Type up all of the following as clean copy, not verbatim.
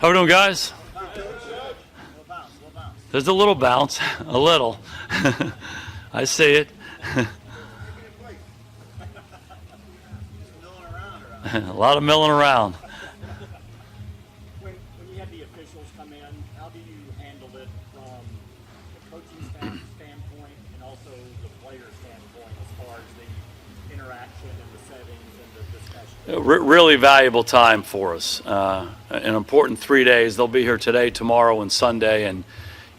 How we doing, guys? There's a little bounce, a little. I see it. A lot of milling around. When you had the officials come in, how do you handle it from the coaching standpoint and also the player standpoint as far as the interaction and the settings and the discussion? Really valuable time for us. An important 3 days. They'll be here today, tomorrow, and Sunday, and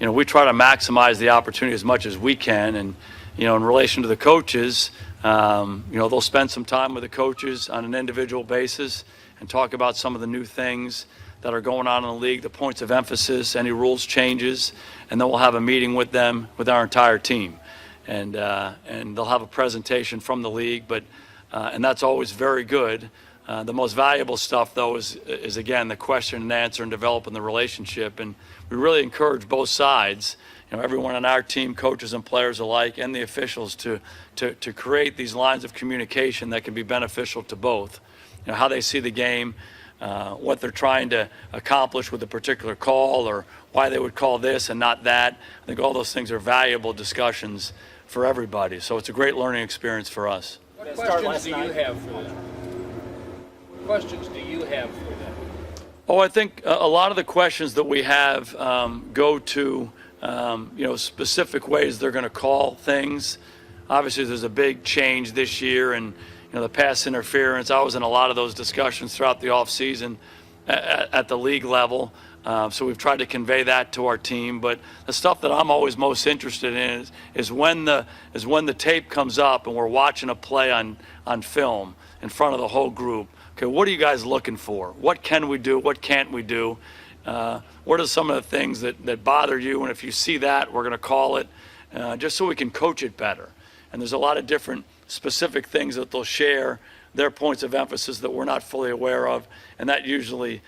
we try to maximize the opportunity as much as we can. And in relation to the coaches, they'll spend some time with the coaches on an individual basis and talk about some of the new things that are going on in the league, the points of emphasis, any rules changes, and then we'll have a meeting with them, with our entire team, and they'll have a presentation from the league. And that's always very good. The most valuable stuff, though, is again the question and answer and developing the relationship. And we really encourage both sides, everyone on our team, coaches and players alike, and the officials to create these lines of communication that can be beneficial to both. How they see the game, what they're trying to accomplish with a particular call, or why they would call this and not that. I think all those things are valuable discussions for everybody. So it's a great learning experience for us. What questions do you have for them? What questions do you have for them? Oh, I think a lot of the questions that we have go to specific ways they're going to call things. Obviously, there's a big change this year, and the pass interference. I was in a lot of those discussions throughout the offseason at the league level. So we've tried to convey that to our team. But the stuff that I'm always most interested in is when the tape comes up and we're watching a play on film in front of the whole group. Okay, what are you guys looking for? What can we do? What can't we do? What are some of the things that bother you? And if you see that, we're going to call it, just so we can coach it better. And there's a lot of different specific things that they'll share, their points of emphasis that we're not fully aware of, and that usually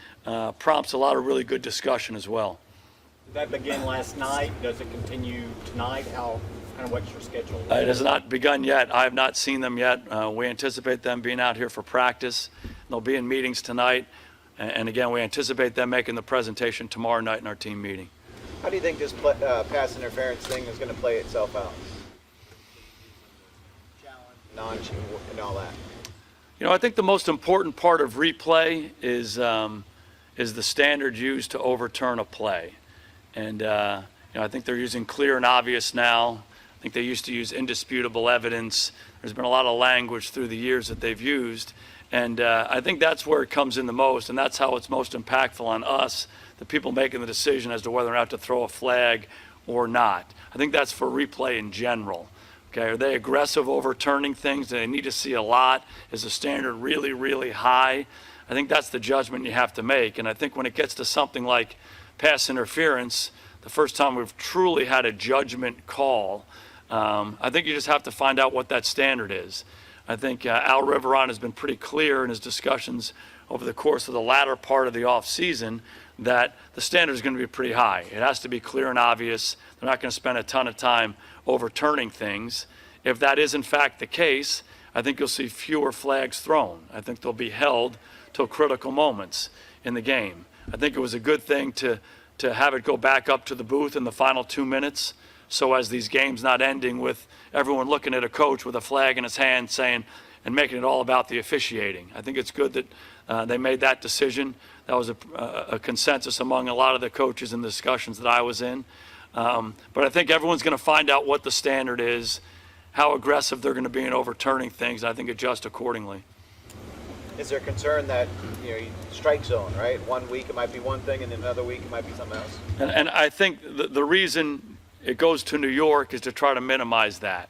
prompts a lot of really good discussion as well. Did that begin last night? Does it continue tonight? What's your schedule? It has not begun yet. I have not seen them yet. We anticipate them being out here for practice. They'll be in meetings tonight. And again, we anticipate them making the presentation tomorrow night in our team meeting. How do you think this pass interference thing is going to play itself out? And all that. I think the most important part of replay is the standard used to overturn a play. And I think they're using clear and obvious now. I think they used to use indisputable evidence. There's been a lot of language through the years that they've used. And I think that's where it comes in the most, and that's how it's most impactful on us, the people making the decision as to whether or not to throw a flag or not. I think that's for replay in general. Okay, are they aggressive overturning things? Do they need to see a lot? Is the standard really, really high? I think that's the judgment you have to make. And I think when it gets to something like pass interference, the first time we've truly had a judgment call, I think you just have to find out what that standard is. I think Al Riveron has been pretty clear in his discussions over the course of the latter part of the offseason that the standard is going to be pretty high. It has to be clear and obvious. They're not going to spend a ton of time overturning things. If that is in fact the case, I think you'll see fewer flags thrown. I think they'll be held till critical moments in the game. I think it was a good thing to have it go back up to the booth in the final 2 minutes, so as these games not ending with everyone looking at a coach with a flag in his hand saying and making it all about the officiating. I think it's good that they made that decision. That was a consensus among a lot of the coaches in the discussions that I was in. But I think everyone's going to find out what the standard is, how aggressive they're going to be in overturning things, and I think adjust accordingly. Is there concern that, strike zone, right? 1 week it might be one thing, and then another week it might be something else? And I think the reason it goes to New York is to try to minimize that.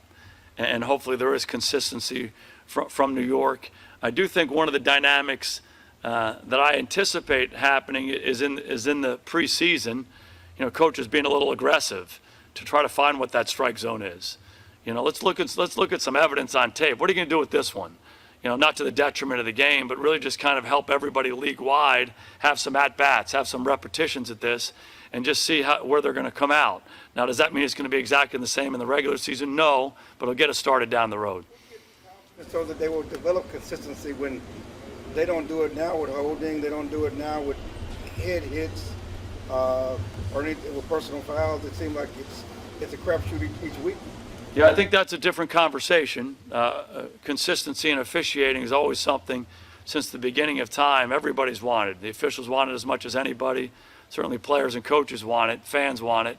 And hopefully there is consistency from New York. I do think one of the dynamics that I anticipate happening is in the preseason, coaches being a little aggressive to try to find what that strike zone is. Let's look at some evidence on tape. What are you going to do with this one? Not to the detriment of the game, but really just kind of help everybody league-wide have some at-bats, have some repetitions at this, and just see where they're going to come out. Now, does that mean it's going to be exactly the same in the regular season? No, but it'll get us started down the road. So that they will develop consistency when they don't do it now with holding, they don't do it now with head hits or anything with personal fouls. It seems like it's a crapshoot each week. Yeah, I think that's a different conversation. Consistency in officiating is always something since the beginning of time everybody's wanted. The officials want it as much as anybody. Certainly players and coaches want it, fans want it.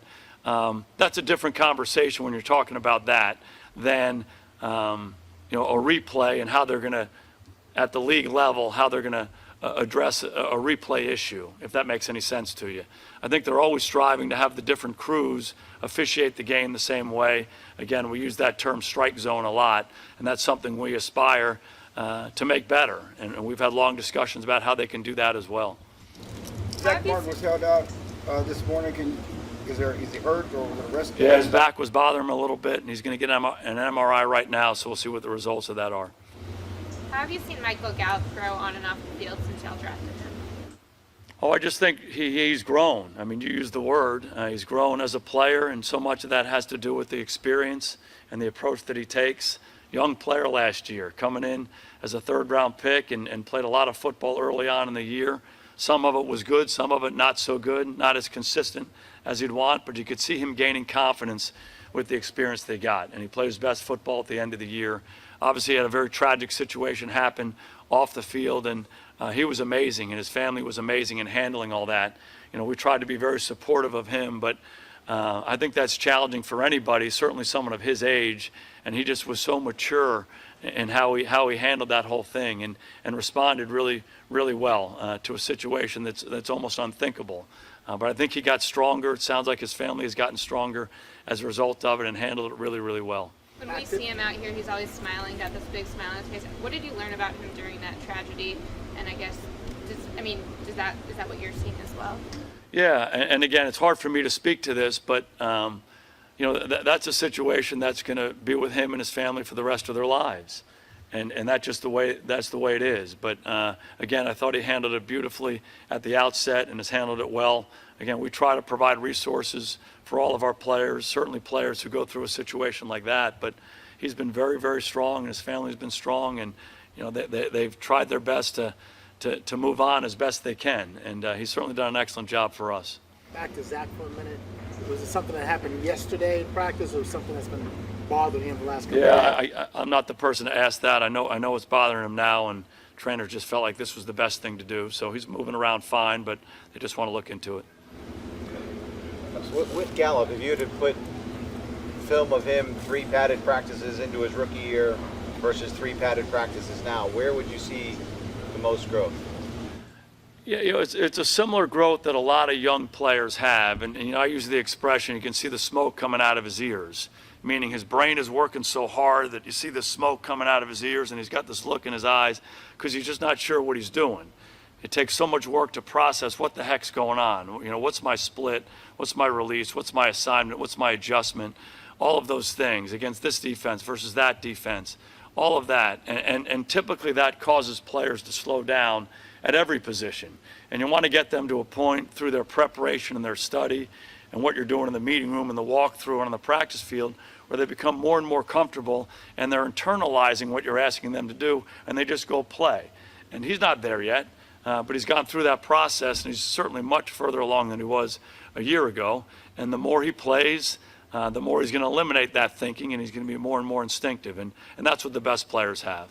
That's a different conversation when you're talking about that than a replay and how they're going to, at the league level, how they're going to address a replay issue, if that makes any sense to you. I think they're always striving to have the different crews officiate the game the same way. Again, we use that term strike zone a lot, and that's something we aspire to make better. And we've had long discussions about how they can do that as well. Zach Martin was held out this morning. Is he hurt or arrested? Yeah, his back was bothering him a little bit, and he's going to get an MRI right now, so we'll see what the results of that are. How have you seen Michael Gallup grow on and off the field since y'all drafted him? Oh, I just think he's grown. I mean, you used the word. He's grown as a player, and so much of that has to do with the experience and the approach that he takes. Young player last year, coming in as a third-round pick and played a lot of football early on in the year. Some of it was good, some of it not so good, not as consistent as he'd want, but you could see him gaining confidence with the experience they got. And he played his best football at the end of the year. Obviously, he had a very tragic situation happen off the field, and he was amazing, and his family was amazing in handling all that. We tried to be very supportive of him, but I think that's challenging for anybody, certainly someone of his age, and he just was so mature in how he handled that whole thing and responded really, really well to a situation that's almost unthinkable. But I think he got stronger. It sounds like his family has gotten stronger as a result of it and handled it really, really well. When we see him out here, he's always smiling, got this big smile on his face. What did you learn about him during that tragedy? And I guess, is that what you're seeing as well? Yeah, and again, it's hard for me to speak to this, but that's a situation that's going to be with him and his family for the rest of their lives, and that's the way it is. But again, I thought he handled it beautifully at the outset and has handled it well. Again, we try to provide resources for all of our players, certainly players who go through a situation like that. But he's been very, very strong, and his family's been strong, and they've tried their best to move on as best they can, and he's certainly done an excellent job for us. Back to Zach for a minute. Was it something that happened yesterday in practice, or something that's been bothering him the last couple of days? Yeah, I'm not the person to ask that. I know it's bothering him now, and trainers just felt like this was the best thing to do. So he's moving around fine, but they just want to look into it. With Gallup, if you had to put film of him 3 padded practices into his rookie year versus 3 padded practices now, where would you see the most growth? Yeah, it's a similar growth that a lot of young players have, and I use the expression, you can see the smoke coming out of his ears, meaning his brain is working so hard that you see the smoke coming out of his ears, and he's got this look in his eyes because he's just not sure what he's doing. It takes so much work to process what the heck's going on. What's my split? What's my release? What's my assignment? What's my adjustment? All of those things against this defense versus that defense, all of that. And typically that causes players to slow down at every position. And you want to get them to a point through their preparation and their study and what you're doing in the meeting room and the walkthrough and on the practice field where they become more and more comfortable and they're internalizing what you're asking them to do and they just go play. And he's not there yet. But he's gone through that process, and he's certainly much further along than he was a year ago. And the more he plays, the more he's going to eliminate that thinking, and he's going to be more and more instinctive. And that's what the best players have.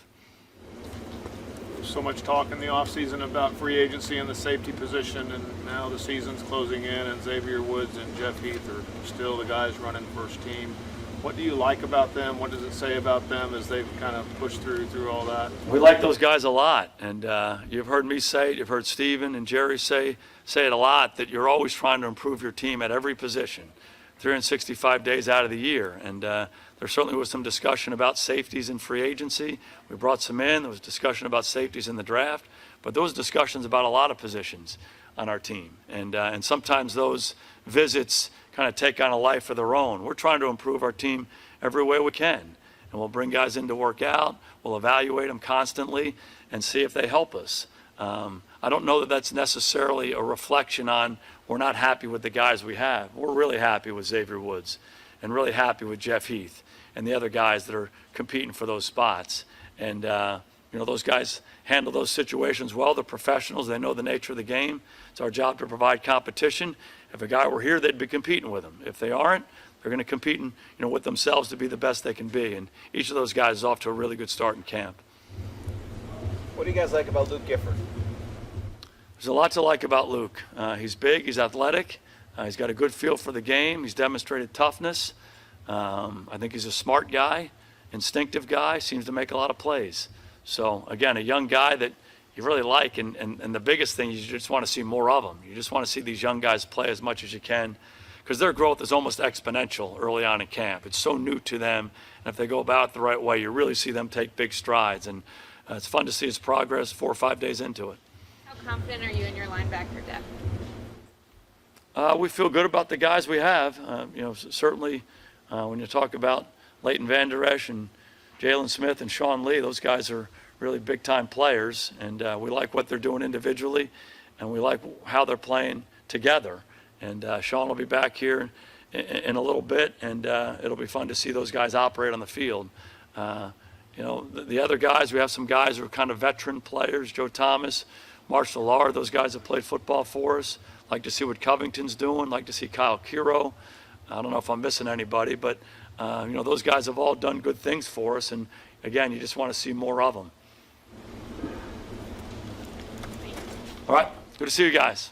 So much talk in the offseason about free agency and the safety position, and now the season's closing in, and Xavier Woods and Jeff Heath are still the guys running first team. What do you like about them? What does it say about them as they've kind of pushed through all that? We like those guys a lot, and you've heard me say it, you've heard Steven and Jerry say it a lot, that you're always trying to improve your team at every position, 365 days out of the year. And there certainly was some discussion about safeties in free agency. We brought some in. There was discussion about safeties in the draft, but those discussions about a lot of positions on our team. And sometimes those visits kind of take on a life of their own. We're trying to improve our team every way we can. And we'll bring guys in to work out. We'll evaluate them constantly and see if they help us. I don't know that that's necessarily a reflection on we're not happy with the guys we have. We're really happy with Xavier Woods and really happy with Jeff Heath and the other guys that are competing for those spots. And those guys handle those situations well. They're professionals. They know the nature of the game. It's our job to provide competition. If a guy were here, they'd be competing with him. If they aren't, they're going to compete with themselves to be the best they can be. And each of those guys is off to a really good start in camp. What do you guys like about Luke Gifford? There's a lot to like about Luke. He's big. He's athletic. He's got a good feel for the game. He's demonstrated toughness. I think he's a smart guy, instinctive guy, seems to make a lot of plays. So, again, a young guy that you really like, and the biggest thing is you just want to see more of them. You just want to see these young guys play as much as you can because their growth is almost exponential early on in camp. It's so new to them, and if they go about it the right way, you really see them take big strides. And it's fun to see his progress 4 or 5 days into it. How confident are you in your linebacker depth? We feel good about the guys we have. Certainly when you talk about Leighton Vander Esch and Jalen Smith and Sean Lee, those guys are really big-time players, and we like what they're doing individually, and we like how they're playing together. And Sean will be back here in a little bit, and it'll be fun to see those guys operate on the field. The other guys, we have some guys who are kind of veteran players, Joe Thomas, Marshall Lard, those guys have played football for us. Like to see what Covington's doing, like to see Kyle Kiro. I don't know if I'm missing anybody, but those guys have all done good things for us, and again, you just want to see more of them. All right, good to see you guys.